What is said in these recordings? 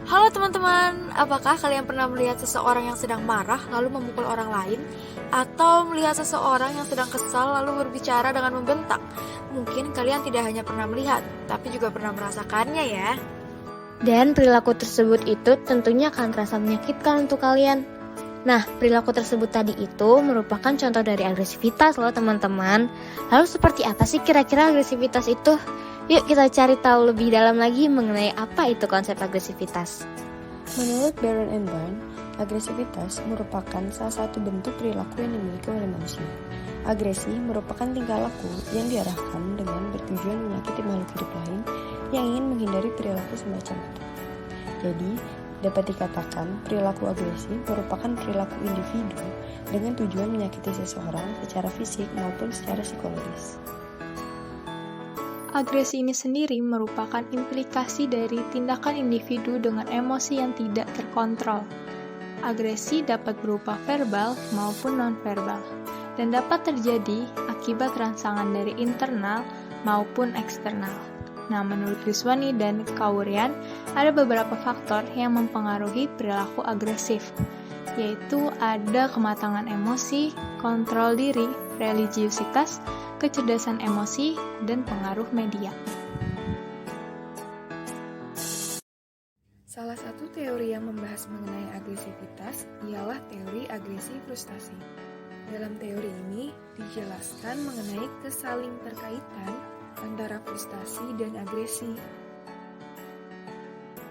Halo teman-teman, apakah kalian pernah melihat seseorang yang sedang marah lalu memukul orang lain? Atau melihat seseorang yang sedang kesal lalu berbicara dengan membentak? Mungkin kalian tidak hanya pernah melihat, tapi juga pernah merasakannya ya. Dan perilaku tersebut itu tentunya akan terasa menyakitkan untuk kalian. Nah, perilaku tersebut tadi itu merupakan contoh dari agresivitas loh teman-teman. Lalu seperti apa sih kira-kira agresivitas itu? Yuk kita cari tahu lebih dalam lagi mengenai apa itu konsep agresivitas. Menurut Baron and Brown, agresivitas merupakan salah satu bentuk perilaku yang dimiliki oleh manusia. Agresi merupakan tingkah laku yang diarahkan dengan bertujuan menyakiti makhluk hidup lain yang ingin menghindari perilaku semacam itu. Jadi, dapat dikatakan perilaku agresi merupakan perilaku individu dengan tujuan menyakiti seseorang secara fisik maupun secara psikologis. Agresi ini sendiri merupakan implikasi dari tindakan individu dengan emosi yang tidak terkontrol. Agresi dapat berupa verbal maupun non-verbal, dan dapat terjadi akibat rangsangan dari internal maupun eksternal. Nah, menurut Griswani dan Kaurian, ada beberapa faktor yang mempengaruhi perilaku agresif, yaitu ada kematangan emosi, kontrol diri, religiusitas, kecerdasan emosi, dan pengaruh media. Salah satu teori yang membahas mengenai agresivitas ialah teori agresi frustasi. Dalam teori ini dijelaskan mengenai kesalingterkaitan antara frustasi dan agresi,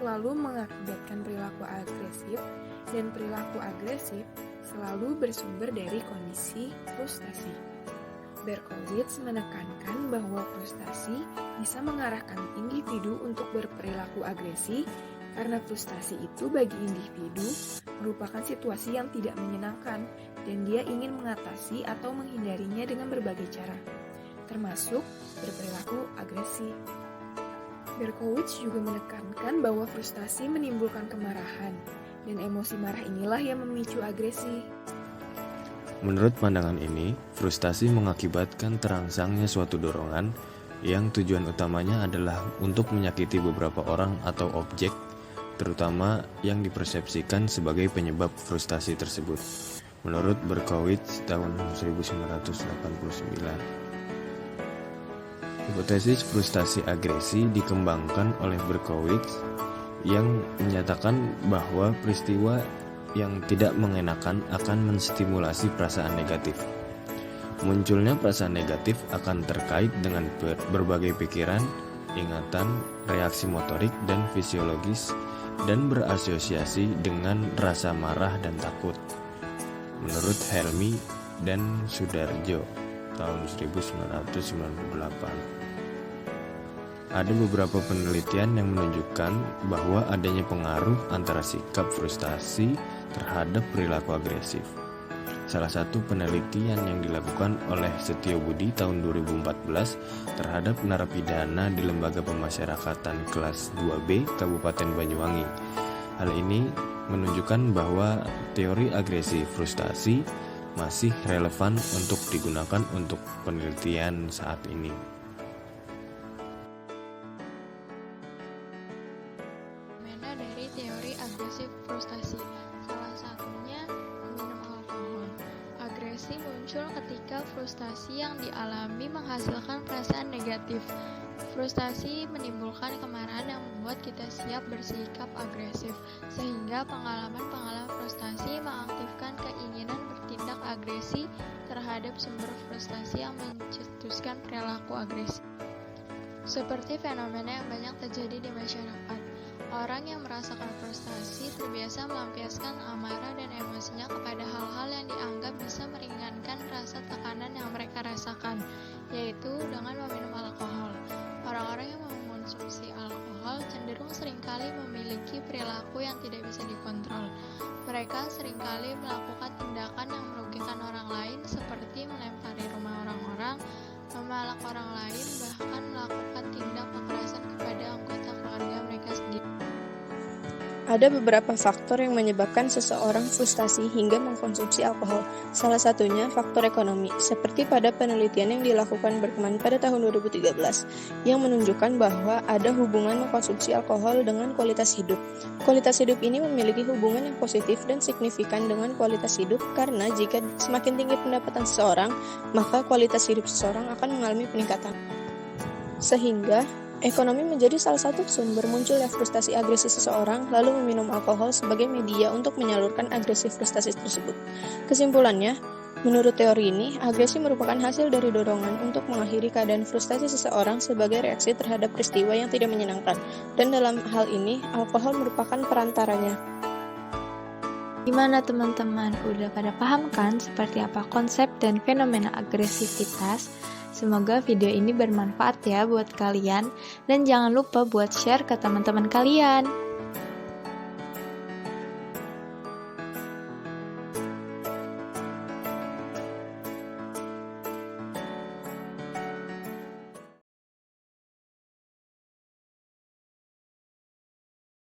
lalu mengakibatkan perilaku agresif, dan perilaku agresif selalu bersumber dari kondisi frustasi. Berkowitz menekankan bahwa frustasi bisa mengarahkan individu untuk berperilaku agresi karena frustasi itu bagi individu merupakan situasi yang tidak menyenangkan dan dia ingin mengatasi atau menghindarinya dengan berbagai cara, termasuk berperilaku agresi. Berkowitz juga menekankan bahwa frustasi menimbulkan kemarahan dan emosi marah inilah yang memicu agresi. Menurut pandangan ini, frustasi mengakibatkan terangsangnya suatu dorongan yang tujuan utamanya adalah untuk menyakiti beberapa orang atau objek, terutama yang dipersepsikan sebagai penyebab frustasi tersebut. Menurut Berkowitz tahun 1989. Hipotesis frustasi agresi dikembangkan oleh Berkowitz yang menyatakan bahwa peristiwa yang tidak mengenakan akan menstimulasi perasaan negatif. Munculnya perasaan negatif akan terkait dengan berbagai pikiran, ingatan, reaksi motorik dan fisiologis, dan berasosiasi dengan rasa marah dan takut. Menurut Helmi dan Sudarjo tahun 1998. Ada beberapa penelitian yang menunjukkan bahwa adanya pengaruh antara sikap frustasi terhadap perilaku agresif. Salah satu penelitian yang dilakukan oleh Setio Budi tahun 2014 terhadap narapidana di Lembaga Pemasyarakatan kelas 2B Kabupaten Banyuwangi. Hal ini menunjukkan bahwa teori agresi frustasi masih relevan untuk digunakan untuk penelitian saat ini. Dari teori agresif frustasi, salah satunya minum alkohol. Agresi muncul ketika frustasi yang dialami menghasilkan perasaan negatif. Frustasi menimbulkan kemarahan yang membuat kita siap bersikap agresif, sehingga pengalaman-pengalaman frustasi mengaktifkan keinginan bertindak agresi terhadap sumber frustasi yang mencetuskan perilaku agresi. Seperti fenomena yang banyak terjadi di masyarakat. Orang yang merasakan frustasi terbiasa melampiaskan amarah dan emosinya kepada hal-hal yang dianggap bisa meringankan rasa tekanan yang mereka rasakan, yaitu dengan meminum alkohol. Orang-orang yang mengonsumsi alkohol cenderung seringkali memiliki perilaku yang tidak bisa dikontrol. Mereka seringkali melakukan tindakan yang merugikan orang lain seperti melempari rumah orang-orang, memalak orang lain, bahkan melakukan tindak kekerasan kepada anggota keluarga mereka sendiri. Ada beberapa faktor yang menyebabkan seseorang frustasi hingga mengkonsumsi alkohol. Salah satunya faktor ekonomi, seperti pada penelitian yang dilakukan Berkman pada tahun 2013, yang menunjukkan bahwa ada hubungan mengkonsumsi alkohol dengan kualitas hidup. Kualitas hidup ini memiliki hubungan yang positif dan signifikan dengan kualitas hidup karena jika semakin tinggi pendapatan seseorang, maka kualitas hidup seseorang akan mengalami peningkatan. Sehingga ekonomi menjadi salah satu sumber munculnya frustasi agresi seseorang, lalu meminum alkohol sebagai media untuk menyalurkan agresi frustasi tersebut. Kesimpulannya, menurut teori ini, agresi merupakan hasil dari dorongan untuk mengakhiri keadaan frustasi seseorang sebagai reaksi terhadap peristiwa yang tidak menyenangkan, dan dalam hal ini, alkohol merupakan perantaranya. Gimana teman-teman? Udah pada paham kan seperti apa konsep dan fenomena agresivitas? Semoga video ini bermanfaat ya buat kalian, dan jangan lupa buat share ke teman-teman kalian.